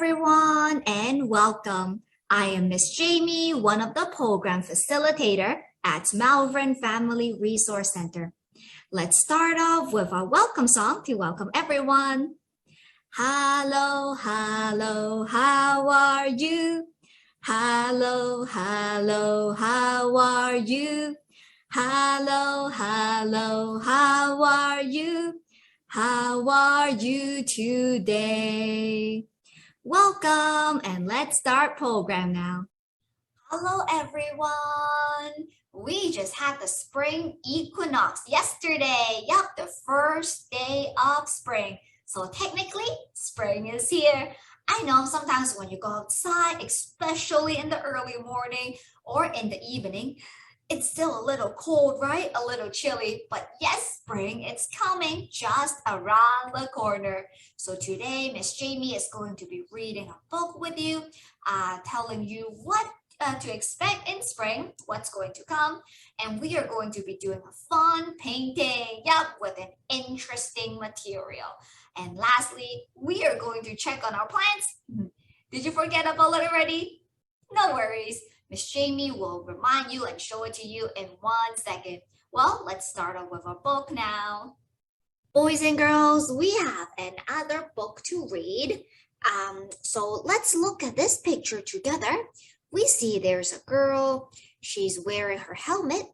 everyone, and welcome. I am Miss Jamie, one of the program facilitator at Malvern Family Resource Center. Let's start off with our welcome song to welcome everyone. Hello, hello, how are you? Hello, hello, how are you? Hello, hello, how are you? How are you today? Welcome, and let's start program now. Hello everyone. We just had the spring equinox yesterday. Yup, the first day of spring. So technically, spring is here. I know sometimes when you go outside, especially in the early morning or in the evening, it's still a little cold, right? A little chilly, but yes, spring is coming just around the corner. So today, Miss Jamie is going to be reading a book with you, telling you what to expect in spring, what's going to come, and we are going to be doing a fun painting, with an interesting material. And lastly, we are going to check on our plants. Did you forget about it already? No worries. Miss Jamie will remind you and show it to you in 1 second. Well, let's start off with our book now. Boys and girls, we have another book to read. So let's look at this picture together. We see there's a girl. She's wearing her helmet.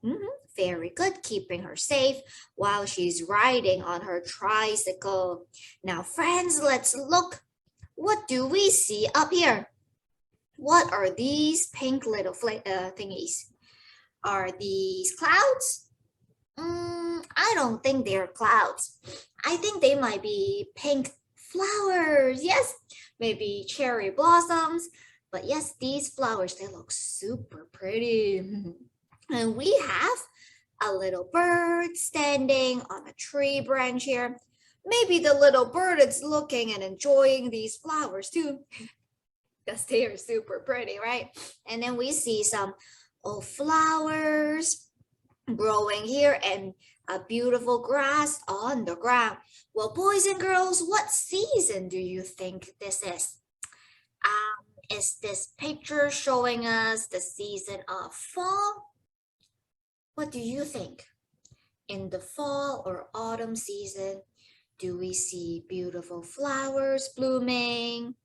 Very good, keeping her safe while she's riding on her tricycle. Now, friends, let's look. What do we see up here? What are these pink little thingies? Are these clouds? I don't think they're clouds. I think they might be pink flowers. Yes, maybe cherry blossoms. But yes, these flowers, they look super pretty. And we have a little bird standing on a tree branch here. Maybe the little bird is looking and enjoying these flowers too. Because they are super pretty, right? And then we see some flowers growing here and a beautiful grass on the ground. Well, boys and girls, what season do you think this is? Is this picture showing us the season of fall? What do you think? In the fall or autumn season, do we see beautiful flowers blooming?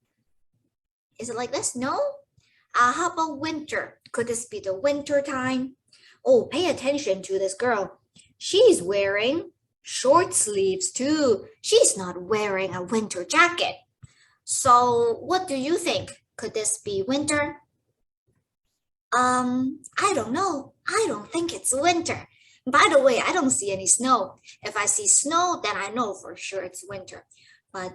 Is it like this? No? How about winter? Could this be the winter time? Oh, pay attention to this girl. She's wearing short sleeves too. She's not wearing a winter jacket. So what do you think? Could this be winter? I don't know. I don't think it's winter. By the way, I don't see any snow. If I see snow, then I know for sure it's winter. But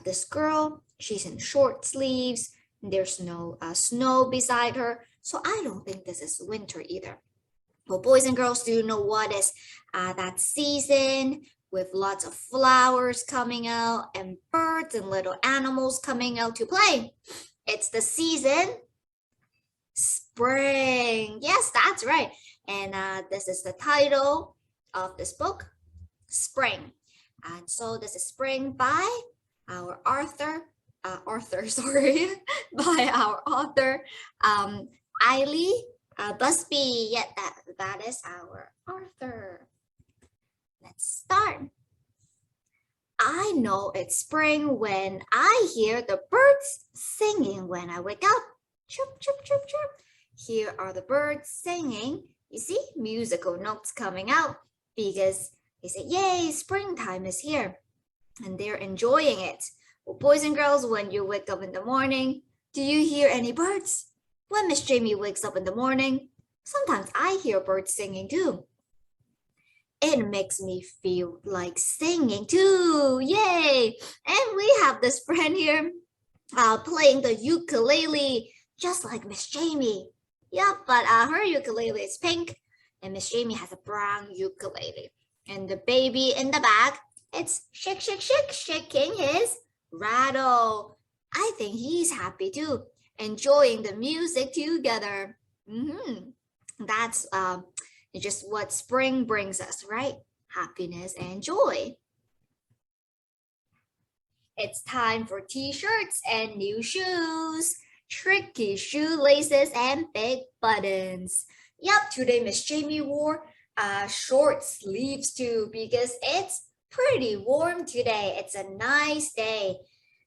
this girl, she's in short sleeves. There's no snow beside her. So I don't think this is winter either. Well, boys and girls, do you know what is that season with lots of flowers coming out and birds and little animals coming out to play? It's the season spring. Yes, that's right. And this is the title of this book, Spring. And so this is Spring by our author, by our author, Eily Busby. Yeah, that is our author. Let's start. I know it's spring when I hear the birds singing when I wake up. Chirp, chirp, chirp, chirp. Here are the birds singing. You see, musical notes coming out because they say, yay, springtime is here. And they're enjoying it. Well, boys and girls, when you wake up in the morning, do you hear any birds? When Miss Jamie wakes up in the morning, sometimes I hear birds singing too. It makes me feel like singing too. Yay! And we have this friend here playing the ukulele, just like Miss Jamie. Yeah, but her ukulele is pink and Miss Jamie has a brown ukulele. And the baby in the back, it's shake, shake, shake, shaking his rattle. I think he's happy too, enjoying the music together. That's just what spring brings us, right? Happiness and joy. It's time for t-shirts and new shoes, tricky shoelaces and big buttons. Yep, today Miss Jamie wore short sleeves too because it's pretty warm today. It's a nice day.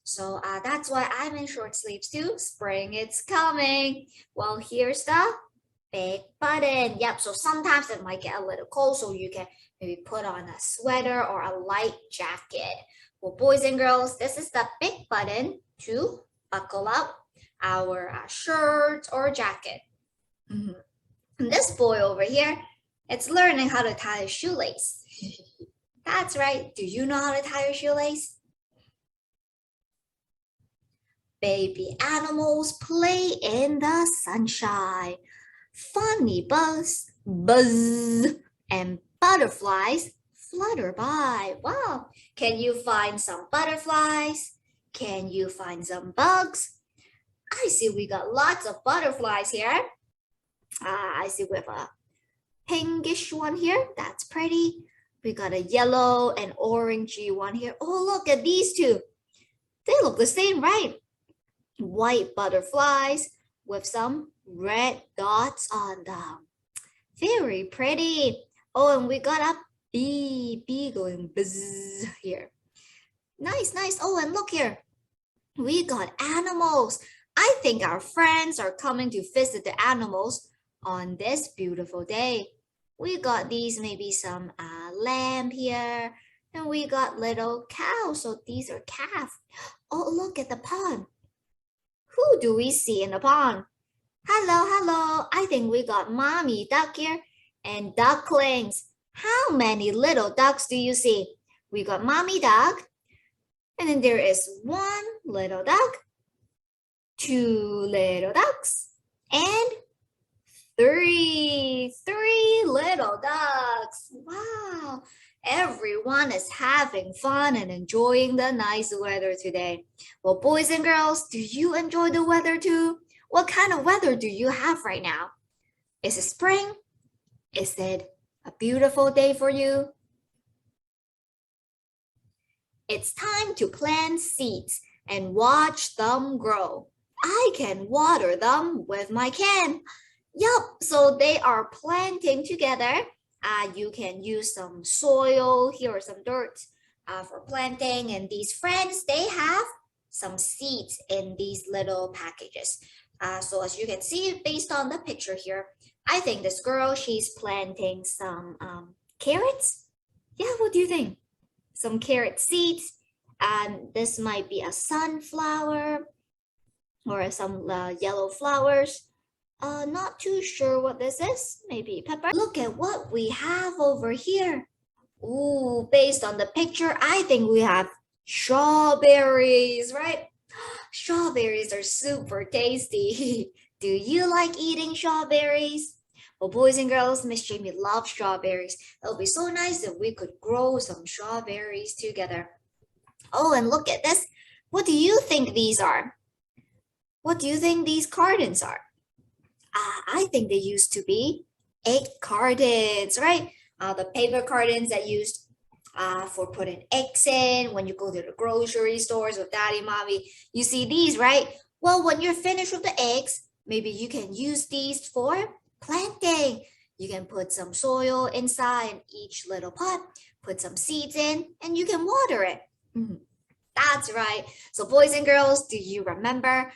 So that's why I'm in short sleeves too. Spring, it's coming. Well, here's the big button. Yep, so sometimes it might get a little cold, so you can maybe put on a sweater or a light jacket. Well, boys and girls, this is the big button to buckle up our shirt or jacket. And this boy over here, it's learning how to tie a shoelace. That's right. Do you know how to tie a shoelace? Baby animals play in the sunshine. Funny buzz, buzz, and butterflies flutter by. Wow, can you find some butterflies? Can you find some bugs? I see we got lots of butterflies here. I see we have a pinkish one here. That's pretty. We got a yellow and orangey one here. Oh, look at these two. They look the same, right? White butterflies with some red dots on them. Very pretty. Oh, and we got a bee going buzz here. Nice, nice. Oh, and look here. We got animals. I think our friends are coming to visit the animals on this beautiful day. We got these, maybe some lamb here. And we got little cows. So these are calves. Oh, look at the pond. Who do we see in the pond? Hello, hello. I think we got mommy duck here and ducklings. How many little ducks do you see? We got mommy duck, and then there is one little duck, two little ducks, and three little ducks. Wow, everyone is having fun and enjoying the nice weather today. Well, boys and girls, do you enjoy the weather too? What kind of weather do you have right now? Is it spring? Is it a beautiful day for you? It's time to plant seeds and watch them grow. I can water them with my can. Yup, so they are planting together. You can use some soil, here are some dirt for planting, and these friends, they have some seeds in these little packages. So as you can see, based on the picture here, I think this girl, she's planting some carrots. Yeah, what do you think? Some carrot seeds. And this might be a sunflower or some yellow flowers. Not too sure what this is. Maybe pepper. Look at what we have over here. Ooh, based on the picture, I think we have strawberries, right? Strawberries are super tasty. Do you like eating strawberries? Well, boys and girls, Miss Jamie loves strawberries. It would be so nice if we could grow some strawberries together. Oh, and look at this. What do you think these are? What do you think these cartons are? I think they used to be egg cartons, right? The paper cartons that used for putting eggs in when you go to the grocery stores with daddy, mommy. You see these, right? Well, when you're finished with the eggs, maybe you can use these for planting. You can put some soil inside each little pot, put some seeds in, and you can water it. That's right. So boys and girls, do you remember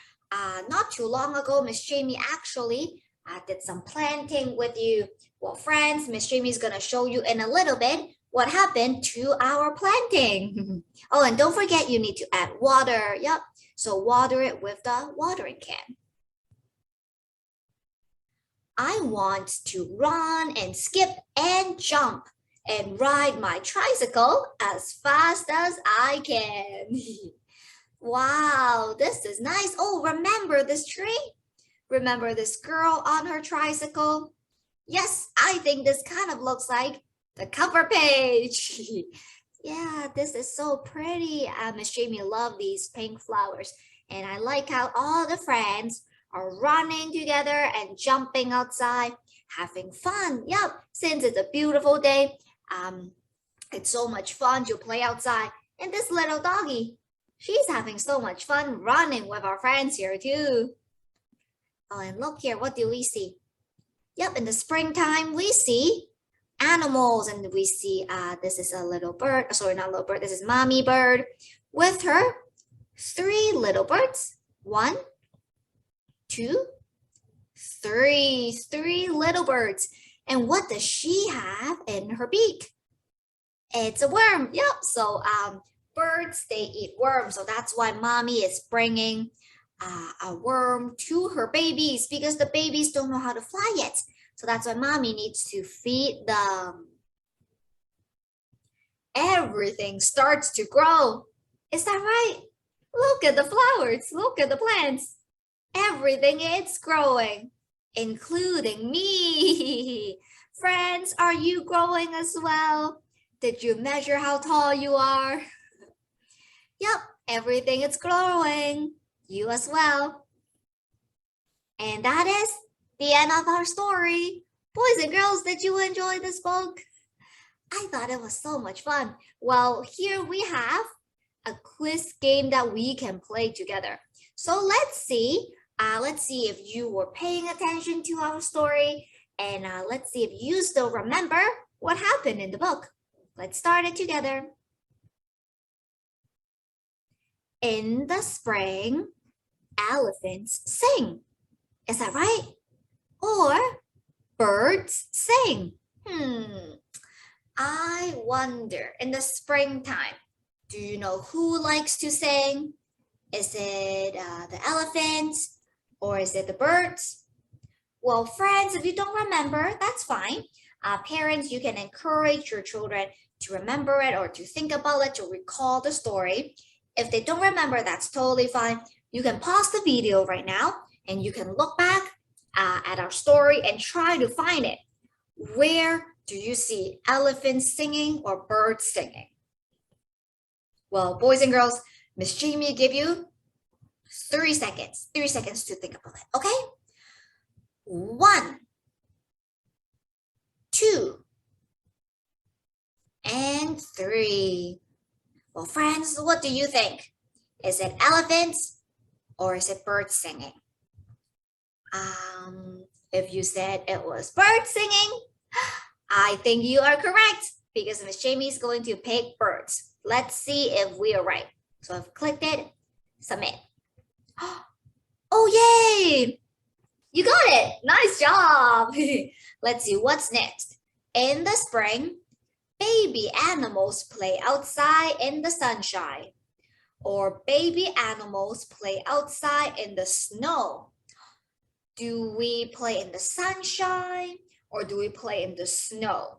not too long ago, Miss Jamie actually did some planting with you. Well, friends, Miss Jamie is going to show you in a little bit what happened to our planting. Oh, and don't forget you need to add water. Yep. So water it with the watering can. I want to run and skip and jump and ride my tricycle as fast as I can. Wow, this is nice. Oh, remember this tree? Remember this girl on her tricycle? Yes, I think this kind of looks like the cover page. Yeah, this is so pretty. Miss Jamie loves these pink flowers. And I like how all the friends are running together and jumping outside, having fun. Yep, since it's a beautiful day, it's so much fun to play outside. And this little doggy, She's having so much fun running with our friends here too. Oh, and look here, what do we see? Yep, in the springtime, we see animals and we see this is a little bird. Sorry, not little bird. This is mommy bird with her 3 little birds. 1, 2, 3. 3 little birds. And what does she have in her beak? It's a worm. Yep. So birds, they eat worms. So that's why mommy is bringing a worm to her babies because the babies don't know how to fly yet. So that's why mommy needs to feed them. Everything starts to grow. Is that right? Look at the flowers. Look at the plants. Everything is growing, including me. Friends, are you growing as well? Did you measure how tall you are? Yep, everything is growing. You as well. And that is the end of our story. Boys and girls, did you enjoy this book? I thought it was so much fun. Well, here we have a quiz game that we can play together. So let's see if you were paying attention to our story, and let's see if you still remember what happened in the book. Let's start it together. In the spring, elephants sing. Is that right? Or birds sing? I wonder, in the springtime, do you know who likes to sing? Is it the elephants or is it the birds? Well, friends, if you don't remember, that's fine. Parents, you can encourage your children to remember it or to think about it, to recall the story. If they don't remember, that's totally fine. You can pause the video right now and you can look back at our story and try to find it. Where do you see elephants singing or birds singing? Well, boys and girls, Miss Jamie give you 3 seconds. 3 seconds to think about it, okay? 1, 2, and 3. Well, friends, what do you think? Is it elephants or is it birds singing? If you said it was birds singing, I think you are correct because Miss Jamie is going to pick birds. Let's see if we are right. So I've clicked it, submit. Oh, yay! You got it. Nice job. Let's see what's next. In the spring, baby animals play outside in the sunshine. Or baby animals play outside in the snow. Do we play in the sunshine or do we play in the snow?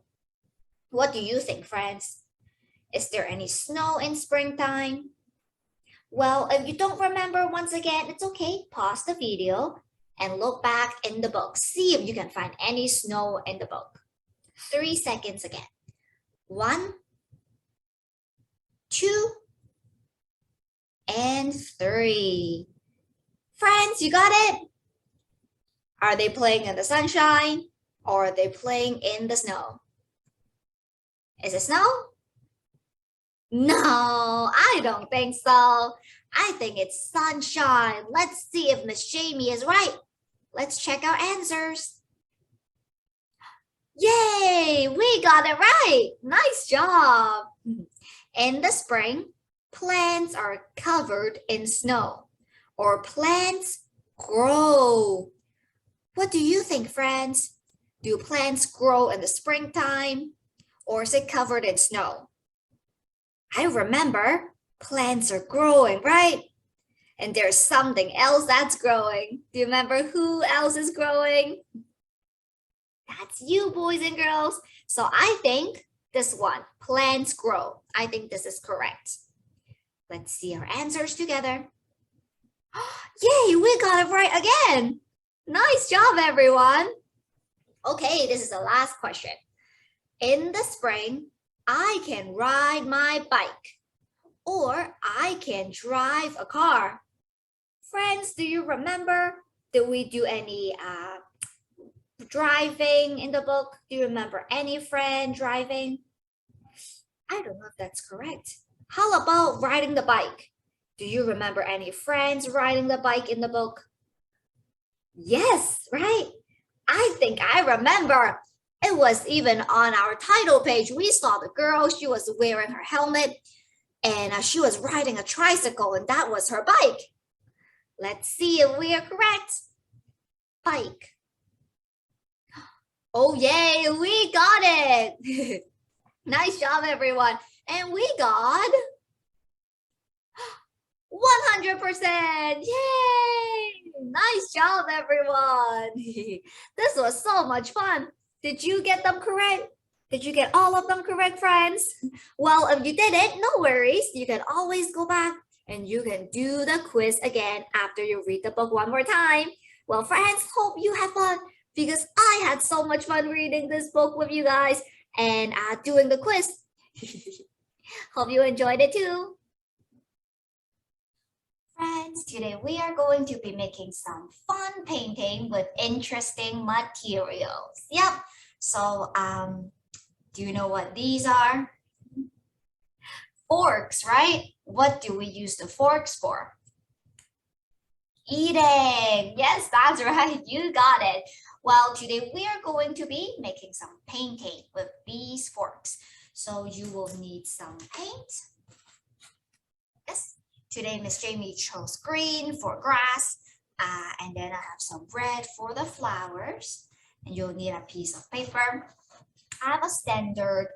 What do you think, friends? Is there any snow in springtime? Well, if you don't remember, once again, it's okay. Pause the video and look back in the book. See if you can find any snow in the book. 3 seconds again. 1, 2, and 3. Friends, you got it? Are they playing in the sunshine or are they playing in the snow? Is it snow? No, I don't think so. I think it's sunshine. Let's see if Miss Jamie is right. Let's check our answers. Yay, we got it right. Nice job. In the spring, plants are covered in snow or plants grow. What do you think, friends? Do plants grow in the springtime or is it covered in snow? I remember plants are growing, right? And there's something else that's growing. Do you remember who else is growing? That's you, boys and girls. So I think this one, plants grow. I think this is correct. Let's see our answers together. Yay, we got it right again. Nice job, everyone. Okay, this is the last question. In the spring, I can ride my bike or I can drive a car. Friends, do you remember? Did we do any driving in the book? Do you remember any friend driving? I don't know if that's correct. How about riding the bike? Do you remember any friends riding the bike in the book? Yes, right? I think I remember. It was even on our title page. We saw the girl, she was wearing her helmet and she was riding a tricycle and that was her bike. Let's see if we are correct. Bike. Oh, yay, we got it. Nice job, everyone. And we got 100%. Yay! Nice job, everyone. This was so much fun. Did you get them correct? Did you get all of them correct, friends? Well, if you didn't, no worries. You can always go back and you can do the quiz again after you read the book one more time. Well, friends, hope you had fun because I had so much fun reading this book with you guys and doing the quiz. Hope you enjoyed it too. Friends, today we are going to be making some fun painting with interesting materials. Yep. So, do you know what these are? Forks, right? What do we use the forks for? Eating. Yes, that's right. You got it. Well, today we are going to be making some painting with these forks. So you will need some paint. Yes. Today, Miss Jamie chose green for grass, and then I have some red for the flowers. And you'll need a piece of paper. I have a standard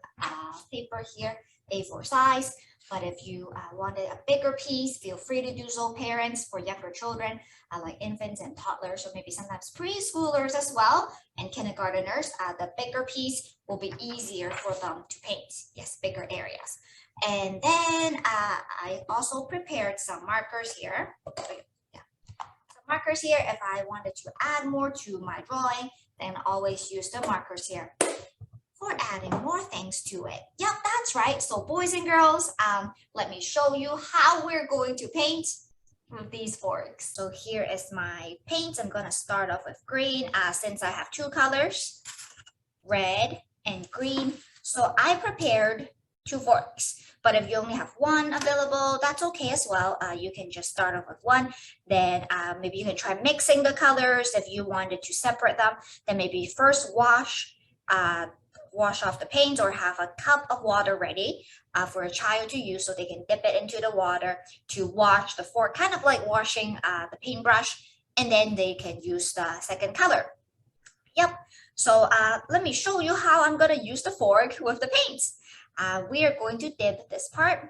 paper here, A4 size, but if you wanted a bigger piece, feel free to do so, parents, for younger children, like infants and toddlers, or maybe sometimes preschoolers as well, and kindergarteners. The bigger piece will be easier for them to paint. Yes, bigger areas. And then I also prepared some markers here. Yeah. Some markers here. If I wanted to add more to my drawing, then always use the markers here for adding more things to it. Yep, that's right. So boys and girls, let me show you how we're going to paint with these forks. So here is my paint. I'm gonna start off with green since I have two colors, red and green. So I prepared two forks. But if you only have one available, that's okay as well. You can just start off with one. Then maybe you can try mixing the colors. If you wanted to separate them, then maybe first wash off the paint or have a cup of water ready for a child to use so they can dip it into the water to wash the fork, kind of like washing the paintbrush, and then they can use the second color. Yep. So let me show you how I'm going to use the fork with the paint. We are going to dip this part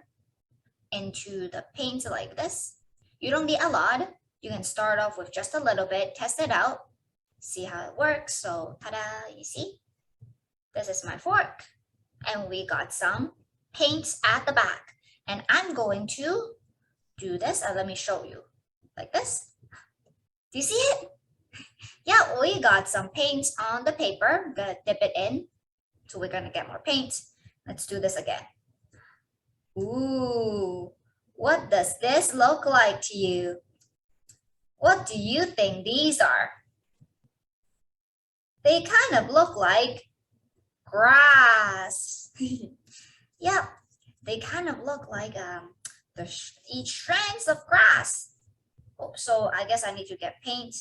into the paint like this. You don't need a lot. You can start off with just a little bit, test it out, see how it works. So, ta-da, you see? This is my fork. And we got some paint at the back. And I'm going to do this. Let me show you. Like this. Do you see it? Yeah, we got some paint on the paper. I'm going to dip it in. So we're going to get more paint. Let's do this again. Ooh, what does this look like to you? What do you think these are? They kind of look like grass. Yep, they kind of look like each strands of grass. Oh, so I guess I need to get paint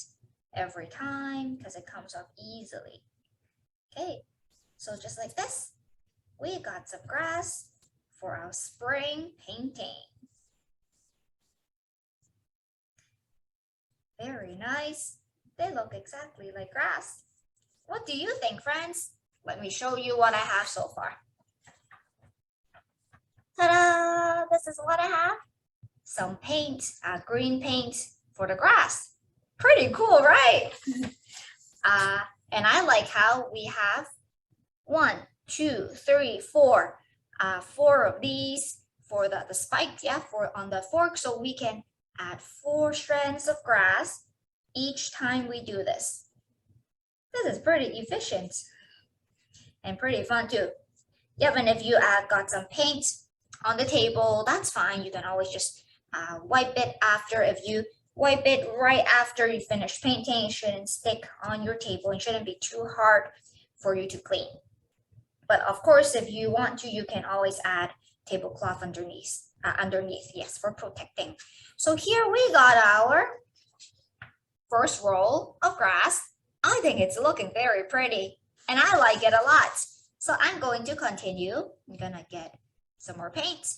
every time because it comes off easily. Okay, so just like this. We got some grass for our spring painting. Very nice. They look exactly like grass. What do you think, friends? Let me show you what I have so far. Ta-da! This is what I have. Some paint, green paint for the grass. Pretty cool, right? And I like how we have 1, 2, 3, 4. 4 of these for the spike, yeah, for on the fork. So we can add 4 strands of grass each time we do this. This is pretty efficient and pretty fun too. Yep, and if you got some paint on the table, that's fine. You can always just wipe it after. If you wipe it right after you finish painting, it shouldn't stick on your table. It shouldn't be too hard for you to clean. But of course, if you want to, you can always add tablecloth underneath, yes, for protecting. So here we got our first roll of grass. I think it's looking very pretty and I like it a lot. So I'm going to continue. I'm gonna get some more paint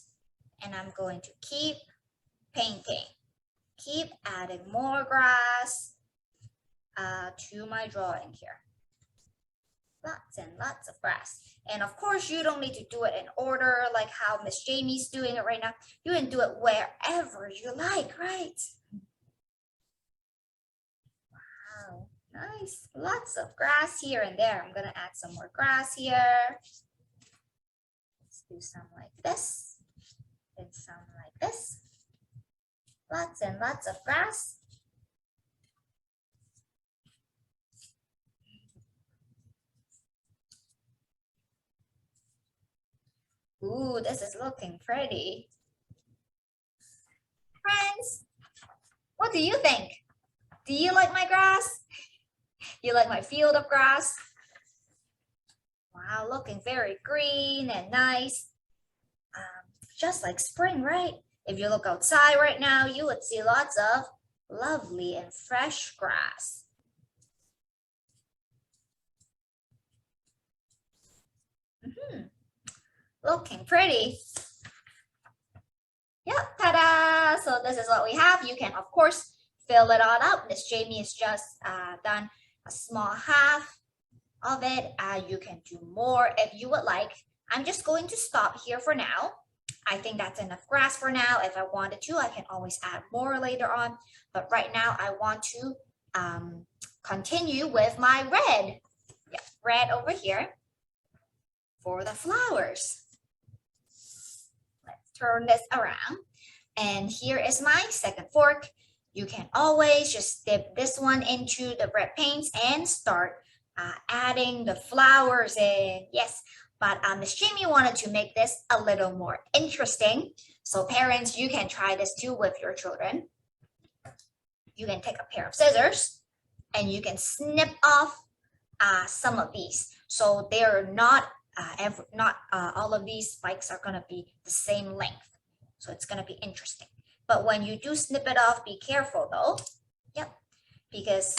and I'm going to keep painting. Keep adding more grass to my drawing here. Lots and lots of grass. And of course, you don't need to do it in order like how Miss Jamie's doing it right now. You can do it wherever you like, right? Wow, nice. Lots of grass here and there. I'm gonna add some more grass here. Let's do some like this and some like this. Lots and lots of grass. Ooh, this is looking pretty. Friends, what do you think? Do you like my grass? You like my field of grass? Wow, looking very green and nice. Just like spring, right? If you look outside right now, you would see lots of lovely and fresh grass. Looking pretty. Yep, ta-da! So this is what we have. You can, of course, fill it all up. Miss Jamie has just done a small half of it. You can do more if you would like. I'm just going to stop here for now. I think that's enough grass for now. If I wanted to, I can always add more later on. But right now, I want to continue with my red. Yeah, red over here for the flowers. Let's turn this around. And here is my second fork. You can always just dip this one into the red paints and start adding the flowers in. Yes, but Miss Jamie wanted to make this a little more interesting. So parents, you can try this too with your children. You can take a pair of scissors and you can snip off some of these. So they're not all of these spikes are gonna be the same length. So it's gonna be interesting. But when you do snip it off, be careful though. Yep, because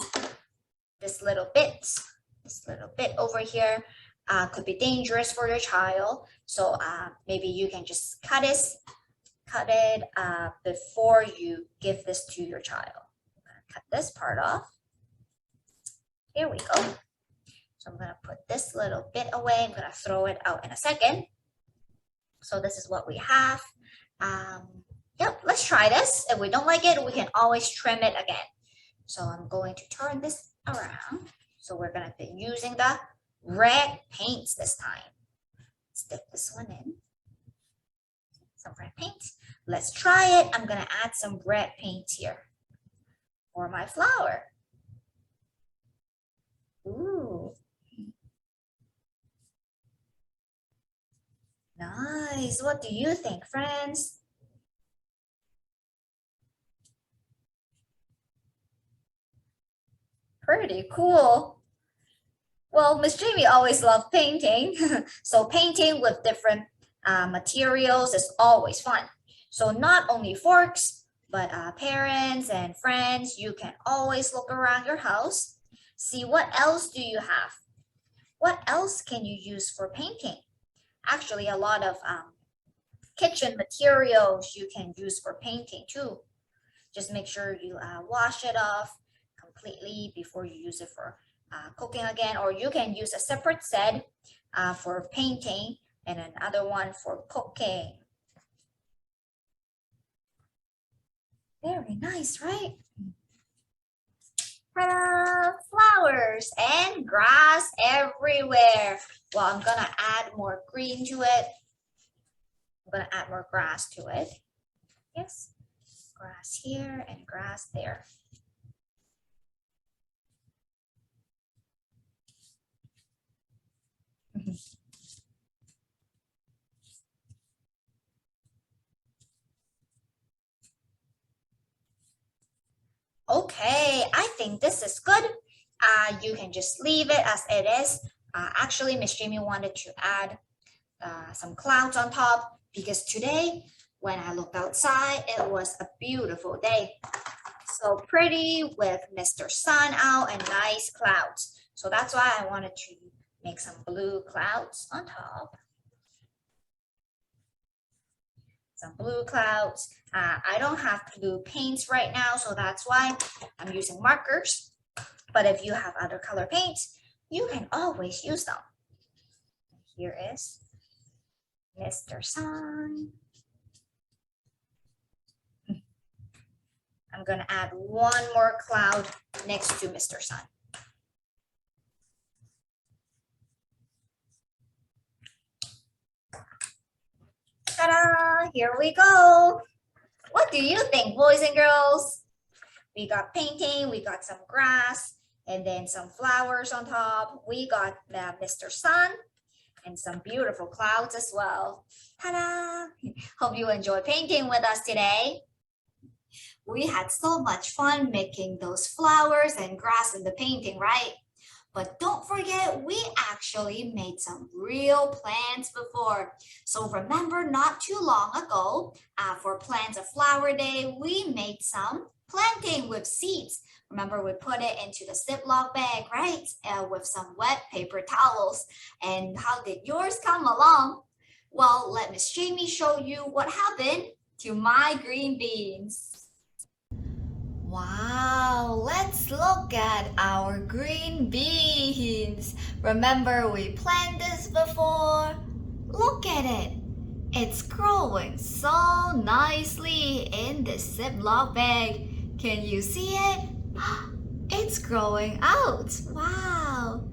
this little bit over here could be dangerous for your child. So maybe you can just cut it before you give this to your child. I'm gonna cut this part off. Here we go. So I'm gonna put this little bit away. I'm gonna throw it out in a second. So this is what we have. Yep, let's try this. If we don't like it, we can always trim it again. So I'm going to turn this around. So we're gonna be using the red paints this time. Let's dip this one in. Some red paint. Let's try it. I'm gonna add some red paint here for my flower. Ooh. Nice. What do you think, friends? Pretty cool. Well, Miss Jamie always loved painting. So painting with different materials is always fun. So not only forks, but parents and friends, you can always look around your house. See what else do you have? What else can you use for painting? Actually, a lot of kitchen materials you can use for painting too. Just make sure you wash it off completely before you use it for cooking again, or you can use a separate set for painting and another one for cooking. Very nice, right? Ta-da! Flowers and grass everywhere. Well, I'm gonna add more green to it. I'm gonna add more grass to it. Yes, grass here and grass there. Okay, I think this is good. You can just leave it as it is. Actually, Miss Jamie wanted to add some clouds on top, because today when I looked outside, it was a beautiful day. So pretty with Mr. Sun out and nice clouds. So that's why I wanted to make some blue clouds on top. Some blue clouds. I don't have blue paints right now, so that's why I'm using markers. But if you have other color paints, you can always use them. Here is Mr. Sun. I'm going to add one more cloud next to Mr. Sun. Ta-da! Here we go. What do you think, boys and girls? We got painting, we got some grass, and then some flowers on top. We got Mr. Sun and some beautiful clouds as well. Ta-da! Hope you enjoy painting with us today. We had so much fun making those flowers and grass in the painting, right? But don't forget, we actually made some real plants before. So remember, not too long ago, for Plants of Flower Day, we made some planting with seeds. Remember, we put it into the Ziploc bag, right? With some wet paper towels. And how did yours come along? Well, let Miss Jamie show you what happened to my green beans. Wow, let's look at our green beans. Remember we planted this before? Look at it. It's growing so nicely in this Ziploc bag. Can you see it? It's growing out. Wow,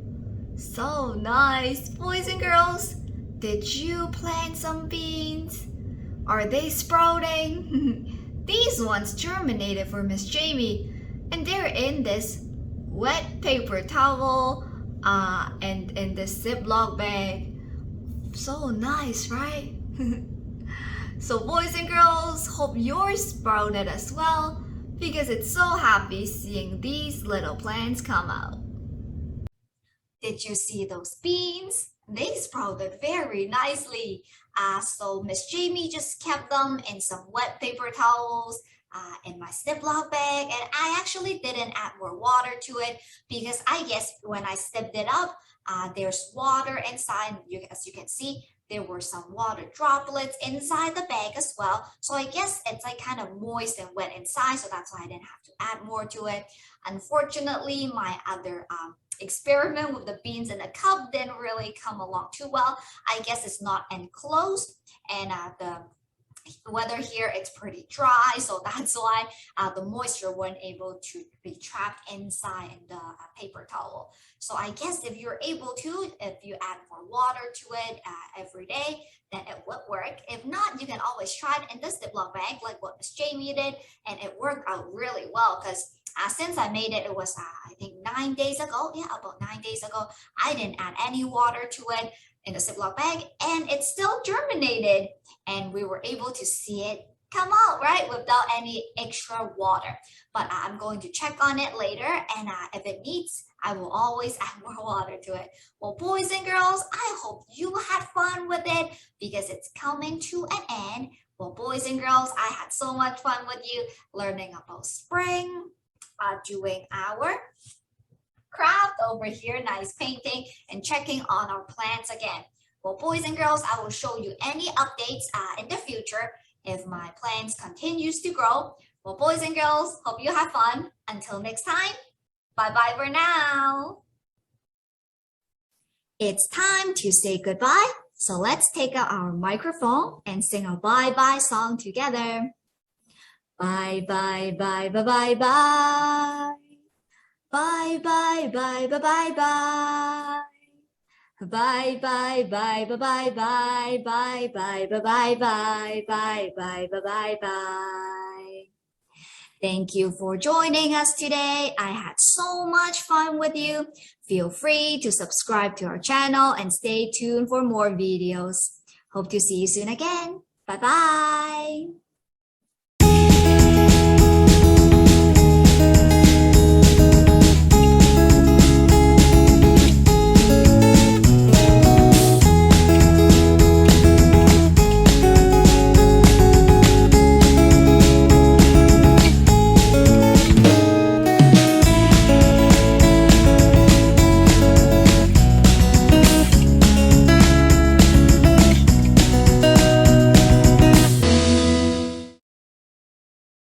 so nice. Boys and girls, did you plant some beans? Are they sprouting? These ones germinated for Miss Jamie, and they're in this wet paper towel and in this Ziploc bag. So nice, right? So boys and girls, hope yours sprouted as well, because it's so happy seeing these little plants come out. Did you see those beans? They sprouted very nicely. So Miss Jamie just kept them in some wet paper towels in my Ziploc bag, and I actually didn't add more water to it because I guess when I sipped it up, there's water inside. As you can see, there were some water droplets inside the bag as well. So I guess it's like kind of moist and wet inside, so that's why I didn't have to add more to it. Unfortunately, my other experiment with the beans in the cup didn't really come along too well. I guess it's not enclosed, and the weather here it's pretty dry, so that's why the moisture wasn't able to be trapped inside in the paper towel. So I guess if you're able to, if you add more water to it every day, then it would work. If not, you can always try it in the Ziploc bag like what Miss Jamie did, and it worked out really well because since I made it, it was I think 9 days ago. Yeah, about 9 days ago. I didn't add any water to it in the Ziploc bag, and it still germinated, and we were able to see it come out, right, without any extra water. But I'm going to check on it later, and if it needs, I will always add more water to it. Well, boys and girls, I hope you had fun with it because it's coming to an end. Well, boys and girls, I had so much fun with you learning about spring, doing our craft over here, nice painting, and checking on our plants again. Well, boys and girls, I will show you any updates in the future if my plants continues to grow. Well, boys and girls, hope you have fun. Until next time, bye-bye for now. It's time to say goodbye, so let's take out our microphone and sing a bye-bye song together. Bye, bye, bye, bye, bye, bye. Bye, bye, bye, bye, bye, bye. Bye, bye, bye, bye, bye, bye, bye, bye, bye, bye, bye, bye, bye, bye, bye, bye. Thank you for joining us today. I had so much fun with you. Feel free to subscribe to our channel and stay tuned for more videos. Hope to see you soon again. Bye-bye.